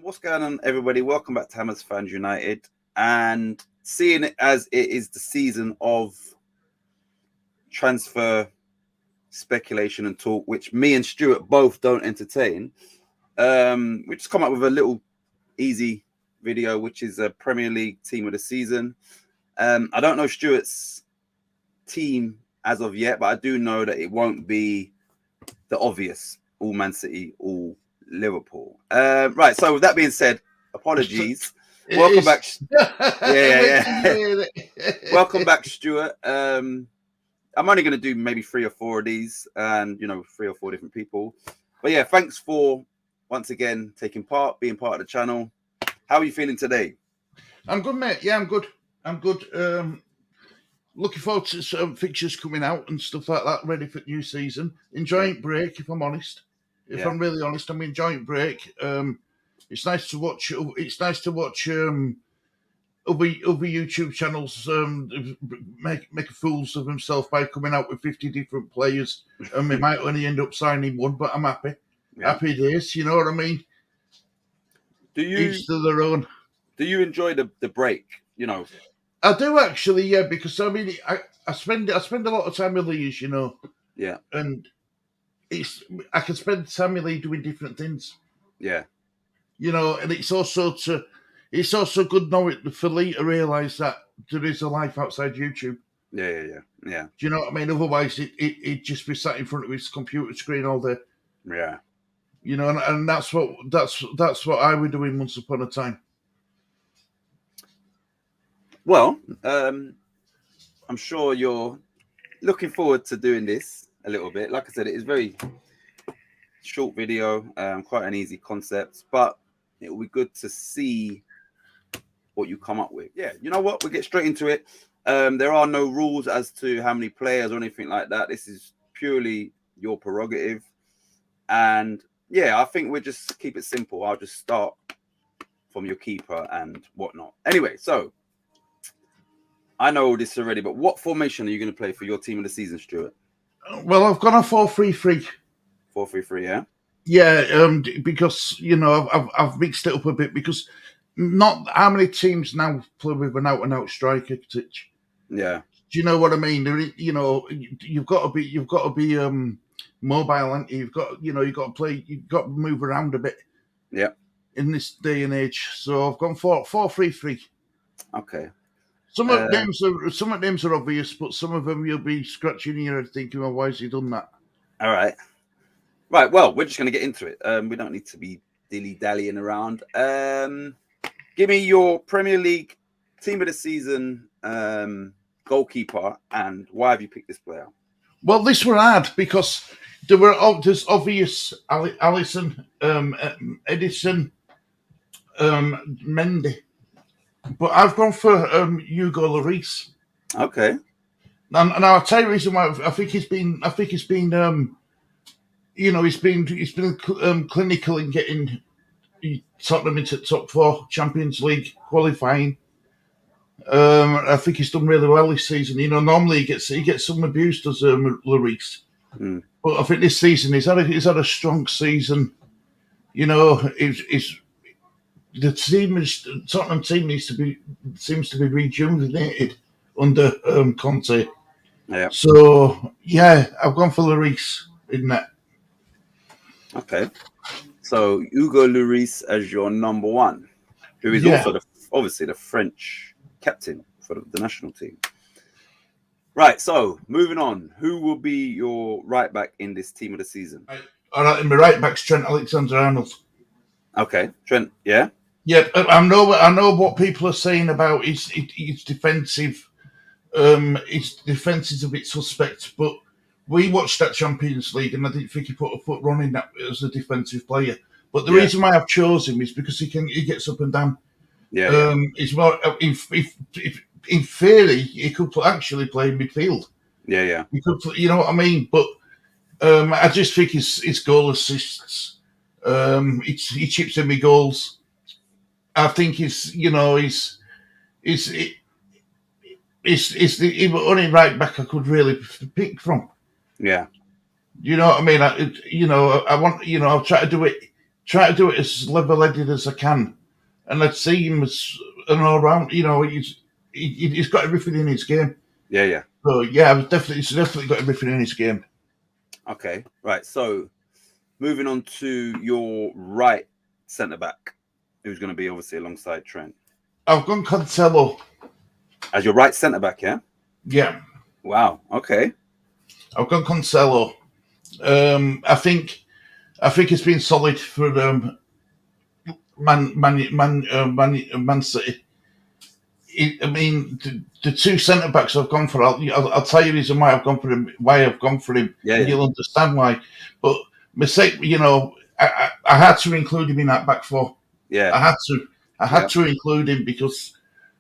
What's going on, everybody? Welcome back to Hammers Fans United. And seeing it as it is the season of transfer speculation and talk, which me and Stewart both don't entertain, we just come up with a little easy video, which is a Premier League team of the season. I don't know Stewart's team as of yet, but I do know that it won't be the obvious all Man City, all Liverpool. Right. So with that being said, apologies. Welcome back. Yeah. Welcome back, Stewart. I'm only going to do maybe 3 or 4 of these, and 3 or 4 different people. But yeah, thanks for once again taking part, being part of the channel. How are you feeling today? I'm good, mate. Yeah, I'm good. Looking forward to some fixtures coming out and stuff like that, ready for the new season. Enjoying break, if I'm honest. If I'm really honest, I'm enjoying break. It's nice to watch. It's nice to watch other YouTube channels make fools of themselves by coming out with 50 different players, and we might only end up signing one. But I'm happy. Yeah. Happy days. You know what I mean? Each to their own. Do you enjoy the break? I do actually, yeah, because I mean, I spend a lot of time with Leas, Yeah. And I can spend time with Lee doing different things. Yeah. And it's also good knowing for Lee to realise that there is a life outside YouTube. Yeah. Do you know what I mean? Otherwise, he'd just be sat in front of his computer screen all day. Yeah. And that's what I was doing once upon a time. Well, I'm sure you're looking forward to doing this a little bit. Like I said, it is very short video, quite an easy concept, but it will be good to see what you come up with. Yeah, you know what? We'll get straight into it. There are no rules as to how many players or anything like that. This is purely your prerogative. And yeah, I think we'll just keep it simple. I'll just start from your keeper and whatnot. Anyway, so I know all this already, but what formation are you going to play for your team of the season, Stewart? Well, I've gone a 4-3-3. 4-3-3, yeah? Yeah, because, I've mixed it up a bit because not how many teams now play with an out-and-out striker, Titch. Yeah. Do you know what I mean? You've got to be mobile, and you've got to play, you've got to move around a bit. Yeah. In this day and age. So I've gone 4-3-3. Okay. Some of the names are obvious, but some of them you'll be scratching your head thinking, well, why has he done that? All right. Right, well, we're just going to get into it. We don't need to be dilly-dallying around. Give me your Premier League team of the season goalkeeper, and why have you picked this player? Well, this were hard because there's obvious Alisson, Edison, Mendy. But I've gone for Hugo Lloris. Okay. And I'll tell you the reason why. I think he's been clinical in getting Tottenham into top 4 Champions League qualifying. I think he's done really well this season. Normally he gets some abuse, does Lloris. But I think this season he's had a strong season. The Tottenham team seems to be rejuvenated under Conte. Yeah. So yeah, I've gone for Lloris in that. Okay. So Hugo Lloris as your number 1, who is also obviously the French captain for the national team. Right. So moving on, who will be your right back in this team of the season? All right, my right back's Trent Alexander-Arnold. Okay, Trent. Yeah. Yeah, I know what people are saying about his defensive. His defence is a bit suspect, but we watched that Champions League, and I didn't think he put a foot wrong in that as a defensive player. But the reason why I've chosen him is because he gets up and down. Yeah. He's more if in theory he could actually play in midfield. Yeah. He could, you know what I mean? But I just think his goal assists. He chips in me goals. I think he's the only right back I could really pick from. Yeah. You know what I mean? I want, I'll try to do it try to do it as level-headed as I can, and I'd see him as an all-round. He's got everything in his game. Yeah. So yeah, he's definitely got everything in his game. Okay, right. So moving on to your right centre back, who's going to be obviously alongside Trent. I've gone Cancelo. As your right centre back, yeah? Yeah. Wow. Okay. I've gone Cancelo. I think it's been solid for Man City. The two centre backs I've gone for. I'll tell you the reason why I've gone for him. Yeah. And you'll understand why. But mistake, I had to include him in that back four. Yeah. I had to include him because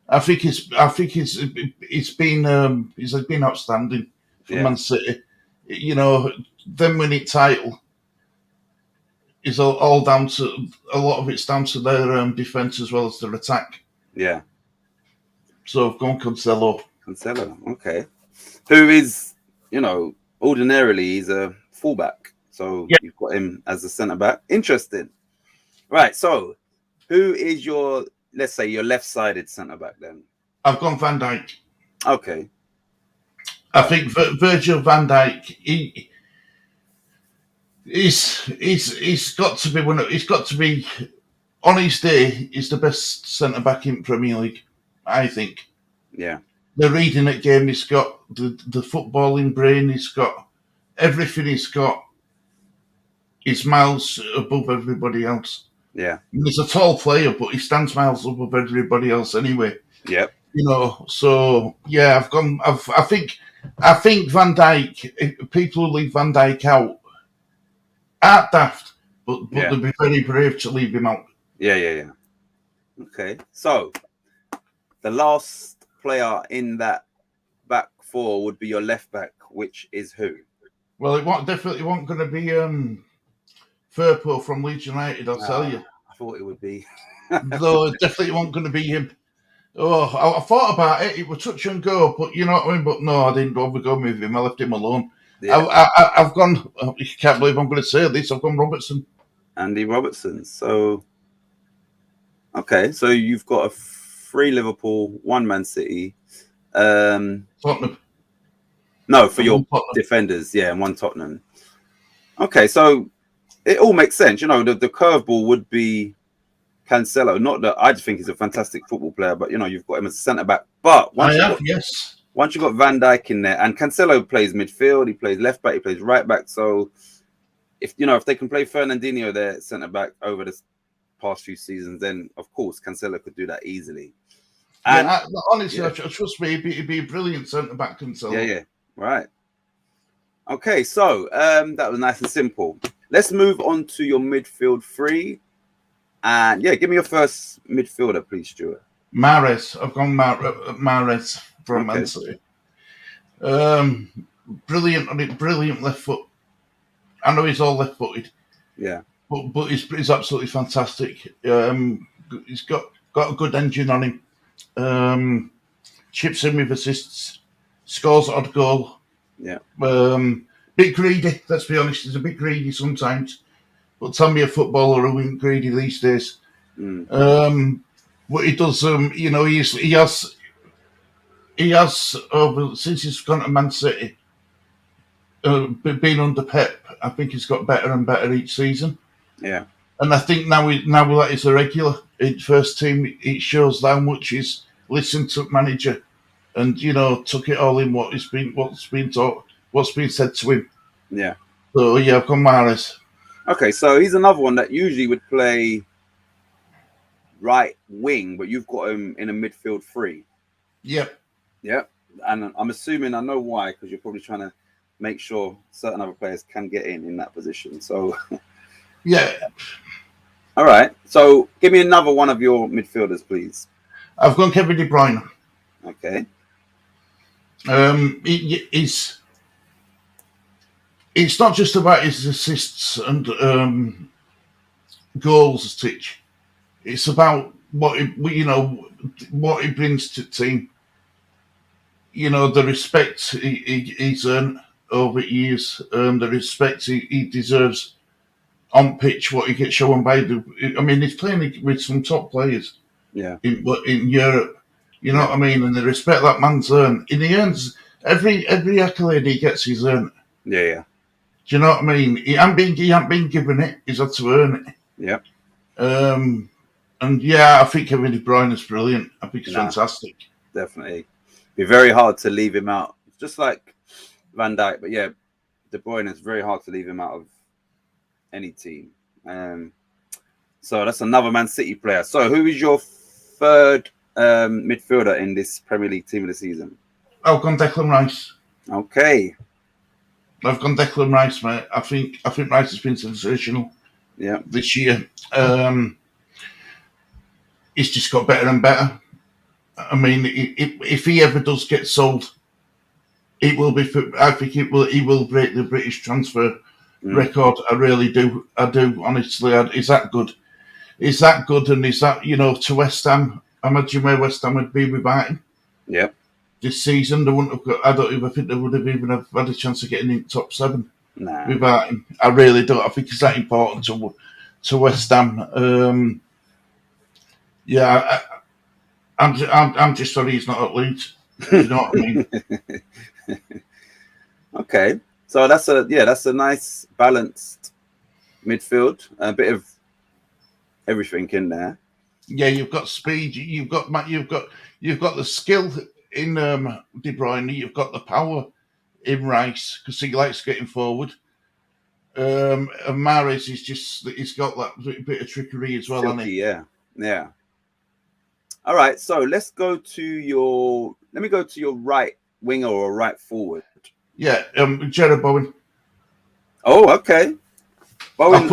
I think he's been outstanding for Man City. Them winning title is all down to a lot of it's down to their defense as well as their attack. Yeah. So I've gone Cancelo. Okay. Who is, ordinarily he's a fullback. So you've got him as a centre back. Interesting. Right. So who is let's say your left-sided centre back then? I've gone Van Dijk. Okay. I think Virgil van Dijk. He's got to be he's got to be on his day. He's the best centre back in Premier League, I think. Yeah. The reading at game, he's got the footballing brain. He's got everything. He's got. He's miles above everybody else. Yeah. He's a tall player, but he stands miles above everybody else anyway. Yep. So yeah, I think Van Dijk. If people who leave Van Dijk out aren't daft, but they'll be very brave to leave him out. Yeah. Okay. So the last player in that back four would be your left back, which is who? Well, definitely won't going to be Firpo from Leeds United. I'll tell you. I thought it would be. No, it definitely won't going to be him. Oh, I thought about it. It was touch and go, but you know what I mean. But no, I didn't overgo with him. I left him alone. Yeah. I've gone. You can't believe I'm going to say this. I've gone Robertson. Andy Robertson. So, okay. So you've got a 3 Liverpool, 1 Man City. Tottenham. No, for your defenders, and 1 Tottenham. Okay, so it all makes sense. The curveball would be Cancelo. Not that I just think he's a fantastic football player, but you've got him as a centre back. But once you've got Van Dijk in there, and Cancelo plays midfield, he plays left back, he plays right back. So if they can play Fernandinho there centre back over the past few seasons, then of course Cancelo could do that easily. And honestly, trust me, he'd be a brilliant centre back, Cancelo. Yeah. Right. Okay, so that was nice and simple. Let's move on to your midfield 3. And give me your first midfielder, please, Stewart. Mahrez. I've gone Mahrez from Man City. Brilliant on it, brilliant left foot. I know he's all left-footed. Yeah. But he's absolutely fantastic. He's got a good engine on him. Chips in with assists. Scores odd goal. Yeah. Bit greedy, let's be honest. He's a bit greedy sometimes. But tell me a footballer who isn't greedy these days. What he does, he has over since he's gone to Man City, been under Pep. I think he's got better and better each season. Yeah. And I think now that he's a regular in first team, it shows how much he's listened to manager, and took it all in what's been taught, what's been said to him. Yeah. So I've got Mahrez. Okay, so he's another one that usually would play right wing, but you've got him in a midfield 3. Yep. And I'm assuming I know why, because you're probably trying to make sure certain other players can get in that position. So yeah. All right. So give me another one of your midfielders, please. I've gone Kevin De Bruyne. Okay. It's not just about his assists and goals, Titch. It's about what he brings to the team. The respect he's earned over years, the respect he deserves on pitch what he gets shown by he's playing with some top players Yeah. in Europe. You know Yeah. what I mean? And the respect that man's earned. And he earns every accolade he gets, he's earned. Yeah. Do you know what I mean? He ain't been given it. He's had to earn it. Yeah. And yeah, I think Kevin De Bruyne is brilliant. I think he's fantastic. Definitely. Be very hard to leave him out. Just like Van Dijk. But yeah, De Bruyne is very hard to leave him out of any team. So that's another Man City player. So who is your third midfielder in this Premier League team of the season? I've gone Declan Rice. Okay. I've gone Declan Rice, mate. I think Rice has been sensational. Yeah. This year. He's just got better and better. I mean, if he ever does get sold, it will be. I think he will break the British transfer record. I really do. I do honestly. Is that good? Is that good? And is that to West Ham? I imagine where West Ham would be without him. Yeah. This season, they wouldn't have got. I don't even think they would have even had a chance of getting in top 7 without him. I really don't. I think it's that important to West Ham. Yeah, I'm just sorry he's not at Leeds. You know what I mean? Okay, so that's a nice balanced midfield. A bit of everything in there. Yeah, you've got speed. You've got the skill in De Bruyne. You've got the power in Rice because he likes getting forward. And Mahrez he's got that bit of trickery as well, hasn't he? Yeah. All right, so let me go to your right winger or right forward. Yeah, Jared Bowen. Oh, okay. Bowen. I'll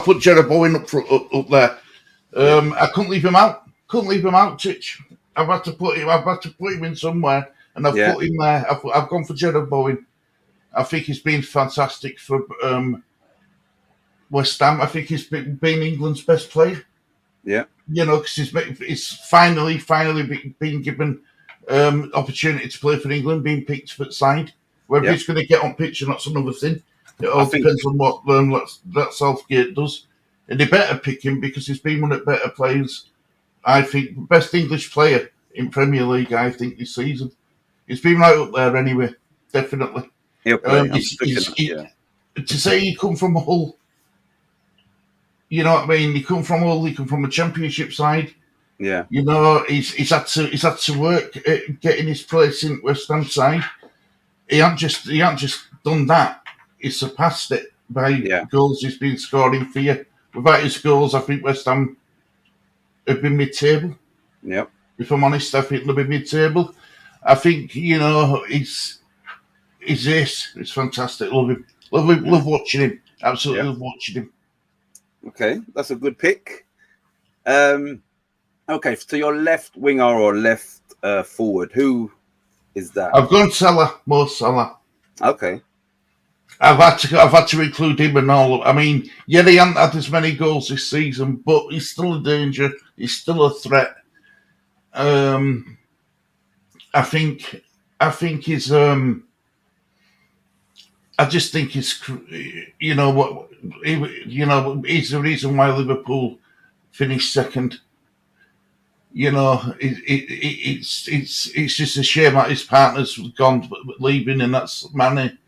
put Jared Bowen up there. I couldn't leave him out. Titch. I've had to put him in somewhere, and I've put him there. I've gone for Jared Bowen. I think he's been fantastic for West Ham. I think he's been England's best player. Yeah. Because he's finally been given opportunity to play for England, being picked for the side. Whether he's going to get on pitch or not's another thing. It all depends on what that Southgate does. And they better pick him because he's been one of the better players. I think best English player in Premier League. I think this season he's been right up there anyway. Definitely. To say he come from Hull. You know what I mean? He come from Hull. He come from a Championship side. Yeah. He's had to work at getting his place in West Ham side. He ain't just done that. He surpassed it by goals he's been scoring for you. Without his goals, I think West Ham have been mid-table. Yep. If I'm honest, I think they'll be mid-table. I think he's ace. It's fantastic. Love him. Love watching him. Absolutely love watching him. Okay, that's a good pick. Okay, so your left winger or left forward, who is that? I've gone Salah, Mo Salah. Okay. I've had to include him and all. I mean, he hasn't had as many goals this season, but he's still a danger. He's still a threat. I think he's. I just think he's. He's the reason why Liverpool finished second. It's just a shame that his partner's gone, leaving, and that's Mane.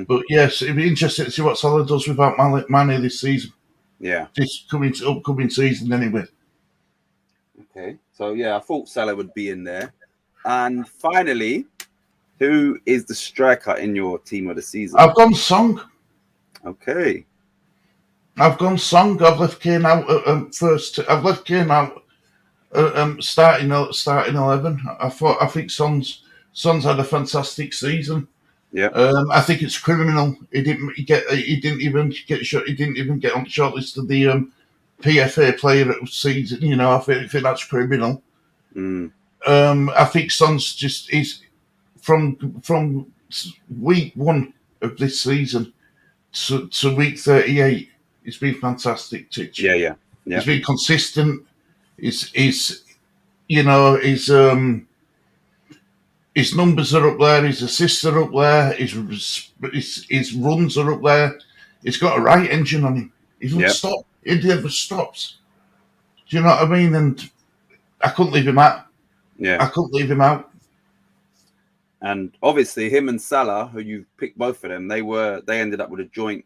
But yes, it'd be interesting to see what Salah does without Mane this season. Yeah, this upcoming season anyway. Okay, so I thought Salah would be in there. And finally, who is the striker in your team of the season? I've gone Song. Okay. I've gone Song. I've left Kane out first. I've left Kane out starting 11. I think Son's had a fantastic season. Yeah. I think it's criminal. He didn't even get on the shortlist of the PFA Player of the Season. I think that's criminal. I think Son's is from week 1 of this season to week 38. It's been fantastic. Titch. Yeah. He's been consistent. His numbers are up there. His assists are up there. His runs are up there. He's got a right engine on him. He would stop. He never stops. Do you know what I mean? And I couldn't leave him out. Yeah. I couldn't leave him out. And obviously, him and Salah, who you've picked both of them, they ended up with a joint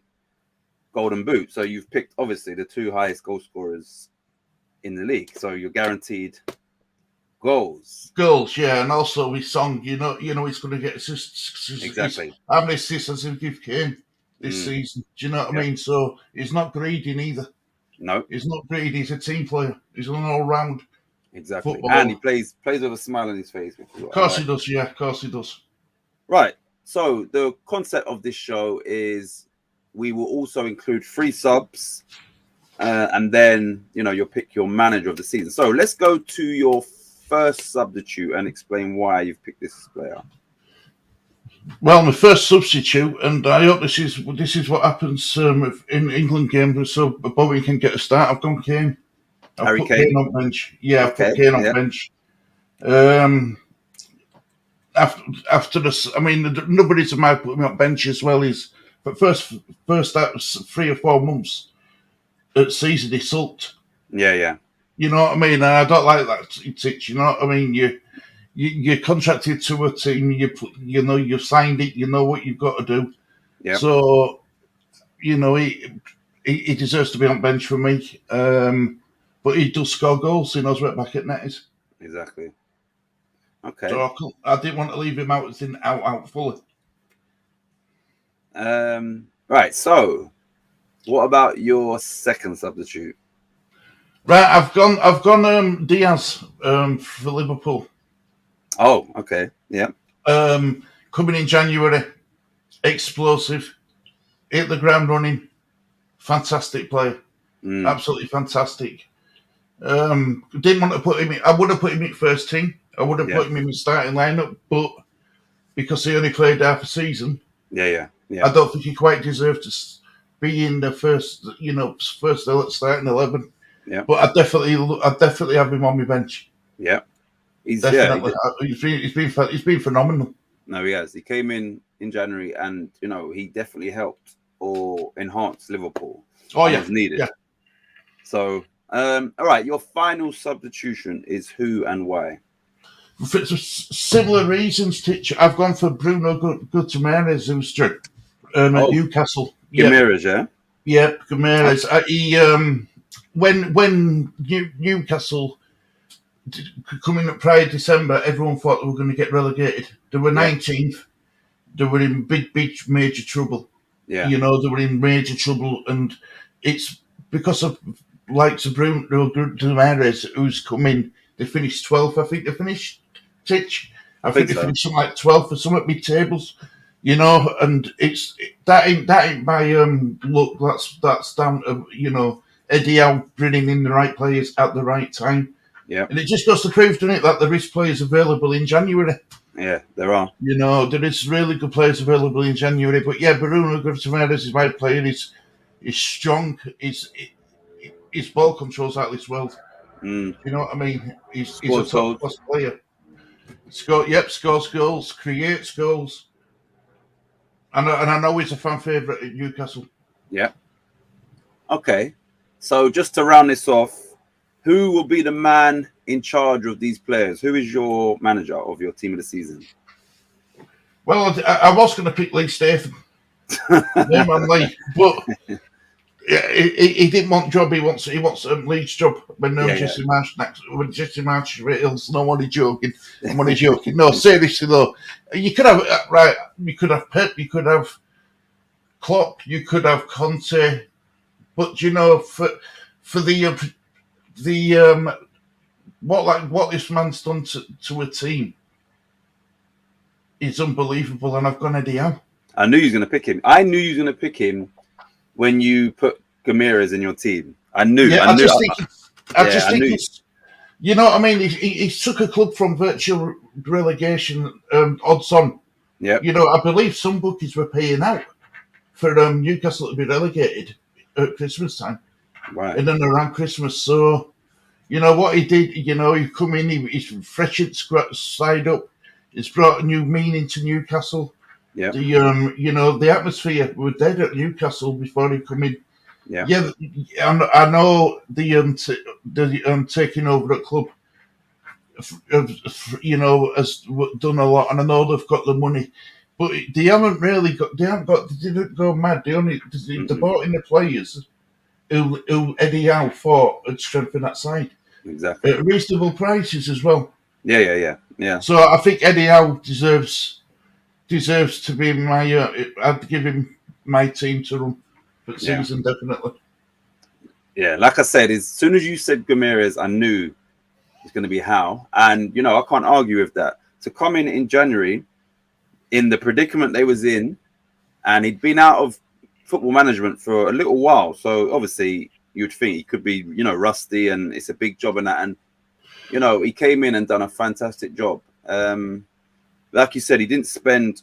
golden boot. So you've picked obviously the two highest goal scorers in the league. So you're guaranteed goals. Goals, yeah, and also with Song, you know, he's going to get assists. Exactly. How many assists has he give Kane this season? Do you know what I mean? So he's not greedy neither. No, he's not greedy. He's a team player. He's an all-round. Exactly, footballer. And he plays with a smile on his face. Of course he does. Yeah, of course he does. Right. So the concept of this show is we will also include 3 subs, and then you'll pick your manager of the season. So let's go to your first substitute and explain why you've picked this player. Well, my first substitute, and I hope this is what happens in England games, so Bobby can get a start. I've gone Kane. I've put Kane on bench. Yeah, I've put Kane on bench. After this, I mean, nobody's allowed put him on bench as well. But first that was 3 or 4 months at season he sulked. Yeah. You know what I mean? And I don't like that. You know what I mean? You're contracted to a team. You've signed it. You know what you've got to do. Yeah. So he deserves to be on bench for me. But he does score goals. He knows where back at net is. Exactly. Okay. So I didn't want to leave him out fully. Right. So, what about your second substitute? Right. I've gone Diaz for Liverpool. Oh, okay. Yeah. Coming in January, explosive, hit the ground running, fantastic player, absolutely fantastic. Didn't want to put him in. I would have put him in first team. I would have put him in the starting lineup, but because he only played half a season, yeah. I don't think he quite deserved to be in the first starting 11. Yeah, but I definitely have him on my bench. Yeah, he's been phenomenal. No, he has. He came in January, and he definitely helped or enhanced Liverpool. Oh yeah, was needed. Yeah. So, all right, your final substitution is who and why? For similar reasons, I've gone for Bruno Guimaraes, who's at Newcastle. Guimaraes, yeah? Yeah, Guimaraes. When Newcastle coming up prior to December, everyone thought they were going to get relegated. They were 19th. They were in big major trouble. Yeah. They were in major trouble, and it's because of likes of Bruno Guimaraes who's come in. They finished 12th. I think they finished. I think they finished something like 12th or something mid-tables, and that ain't by luck. That's down to Eddie Howe bringing in the right players at the right time. Yeah, and it just goes to prove, doesn't it, that there is players available in January. Yeah, there are. There is really good players available in January. But yeah, Bruno Guimaraes is my player. He's strong. His ball control's out of this world. You know what I mean? He's a top class player. Scores goals, creates goals. And I know he's a fan favourite at Newcastle. Yeah. Okay. So just to round this off, who will be the man in charge of these players? Who is your manager of your team of the season? Well, I was going to pick Lee Statham. Name on Lee. But he didn't want job. He wants Lee's job when Jesse Marsh next. When Jesse Marsh reveals, no one is joking. I'm only joking. No, seriously though, you could have You could have Pep. You could have Klopp. You could have Conte. But for the what this man's done to a team is unbelievable, and I've gone Eddie Howe. I knew you was going to pick him. I knew you was going to pick him when you put Guimaraes in your team. I knew. Yeah, I just think you know what I mean? He took a club from virtual relegation odds on. Yeah. I believe some bookies were paying out for Newcastle to be relegated at Christmas time. Right. And then around Christmas. So, what he did, he come in, he's freshened side up. It's brought a new meaning to Newcastle. Yeah. The atmosphere were dead at Newcastle before he come in. Yeah. Yeah, I know the taking over at club, has done a lot, and I know they've got the money, but they haven't really got. They didn't go mad. They bought in the players who Eddie Howe thought had strengthened that side Exactly. at reasonable prices as well. Yeah. So I think Eddie Howe deserves to be my. I'd give him my team to run for the Yeah. season, definitely. Yeah. Like I said, as soon as you said Gamirez, I knew it's going to be Howe, and I can't argue with that. To come in January in the predicament they was in, and he'd been out of football management for a little while, so obviously you'd think he could be, rusty, and it's a big job and that, and he came in and done a fantastic job. Like you said, he didn't spend.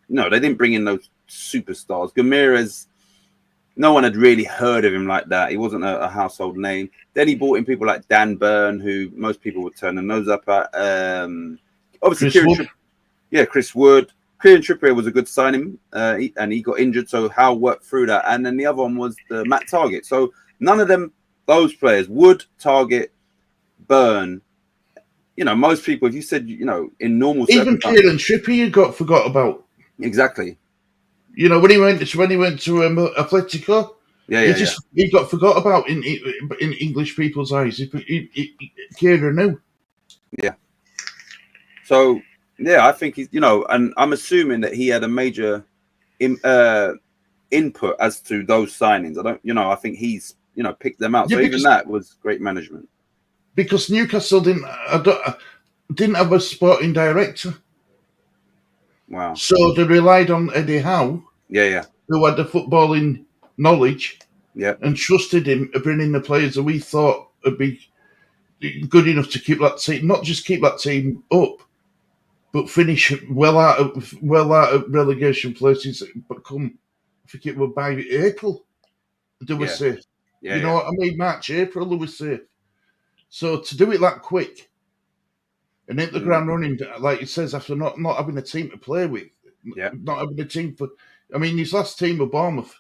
No, they didn't bring in those superstars. Gamirez, no one had really heard of him like that. He wasn't a household name. Then he brought in people like Dan Burn, who most people would turn their nose up at. Obviously, Chris Wood. Chris Wood. Kieran Trippier was a good signing, and he got injured, so Howe worked through that. And then the other one was the Matt Target. So none of those players, Wood, Target, Burn, most people, if you said, in normal Even circumstances. Kieran Trippier got forgot about. Exactly. When he went to Atletico, he got forgot about in English people's eyes. Kieran knew. Yeah. So yeah, I think he's and I'm assuming that he had a major input as to those signings. I think he's picked them out. Yeah, So even that was great management. Because Newcastle didn't have a sporting director. Wow. So they relied on Eddie Howe, Yeah. who had the footballing knowledge, Yeah. and trusted him to bring in the players that we thought would be good enough to keep that team, not just keep that team up, but finish well out of relegation places. But I think it was by April, they were safe. Yeah. Know what I mean? March, April, they were safe. So to do it that quick and hit the ground running, like it says, after not having a team to play with, not having a team for. I mean, his last team were Bournemouth.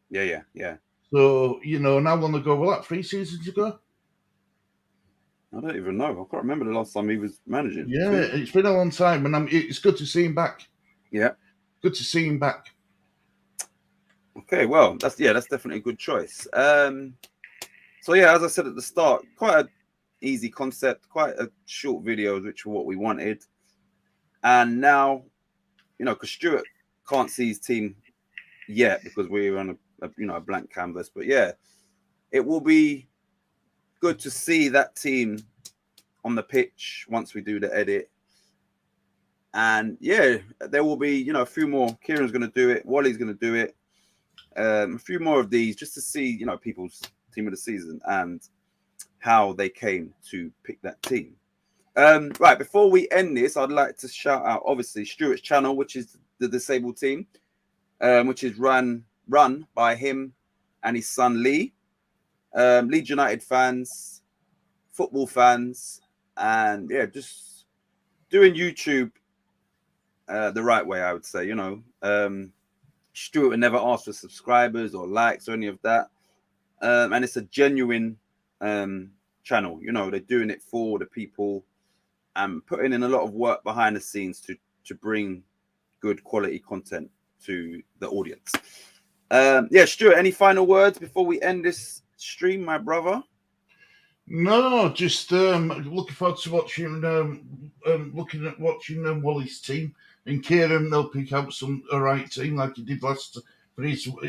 Yeah. So now long ago, well, that 3 seasons ago. I don't even know. I can't remember the last time he was managing. Yeah, it's been a long time, and it's good to see him back. Yeah. Good to see him back. Okay, well, that's definitely a good choice. So yeah, as I said at the start, quite an easy concept, quite a short video, which were what we wanted. And now, because Stewart can't see his team yet because we're on a blank canvas. But yeah, it will be good to see that team on the pitch once we do the edit. And yeah, there will be a few more. Kieran's going to do it. Wally's going to do it. A few more of these just to see people's team of the season and how they came to pick that team. Right, before we end this, I'd like to shout out obviously Stewart's channel, which is the disabled team, which is run by him and his son Lee. Leeds United fans, football fans, and yeah, just doing YouTube the right way, I would say. Stewart never asked for subscribers or likes or any of that. And it's a genuine channel. They're doing it for the people and putting in a lot of work behind the scenes to bring good quality content to the audience. Yeah, Stewart, any final words before we end this stream, my brother? No, just looking forward to watching watching Wally's team, and Kieran. They'll pick out a right team like he did last. But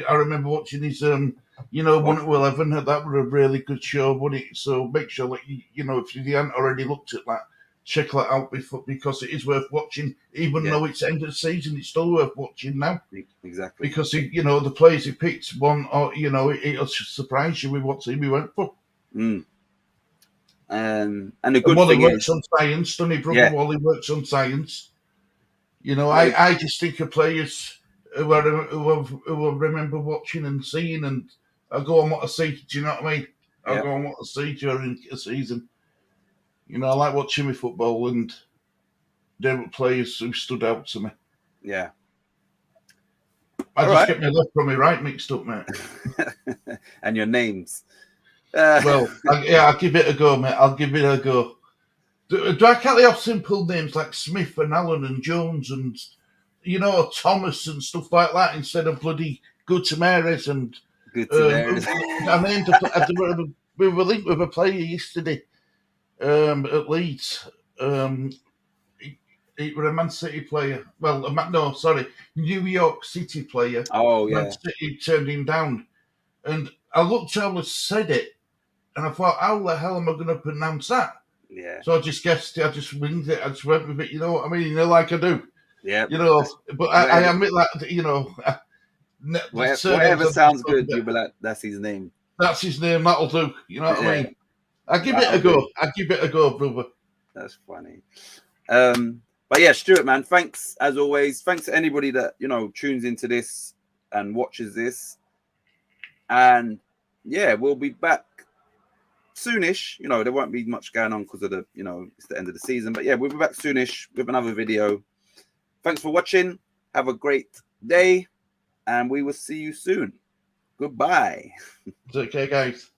I remember watching his 1-11. That was a really good show, wasn't it? So make sure that if you haven't already looked at that, check that out because it is worth watching. Even though it's end of the season, it's still worth watching now. Exactly. Because the players he picked, one or it'll surprise you with what team he went for. And the good Wally thing works is, on science, doesn't he, brother? Yeah. Wally works on science. I just think of players who I remember watching and seeing, and I go on what I see. Do you know what I mean? I go on what I see during a season. I like watching my football, and there were players who stood out to me. Yeah. I All just right. get my left from my right mixed up, mate. And your names. Well, I'll give it a go, mate. I'll give it a go. Do I can't they have simple names like Smith and Allen and Jones and Thomas and stuff like that instead of bloody Gutierrez and Gutierrez. I named we were linked with a player yesterday at Leeds. It was a Man City player. Well, New York City player. Oh Man yeah. City turned him down, and I looked how I said it, and I thought, how the hell am I going to pronounce that? Yeah. So I just guessed it. I just winged it. I just went with it. You know what I mean? Like I do. Yeah. But I admit that. Whatever sounds good, you'll be like, that's his name. That's his name. That'll do. You know what I mean? I give it a go. I give it a go, brother. That's funny. But yeah, Stewart, man, thanks as always. Thanks to anybody that tunes into this and watches this. And yeah, we'll be back soonish. There won't be much going on because of the it's the end of the season. But yeah, we'll be back soonish with another video. Thanks for watching. Have a great day, and we will see you soon. Goodbye. It's okay, guys.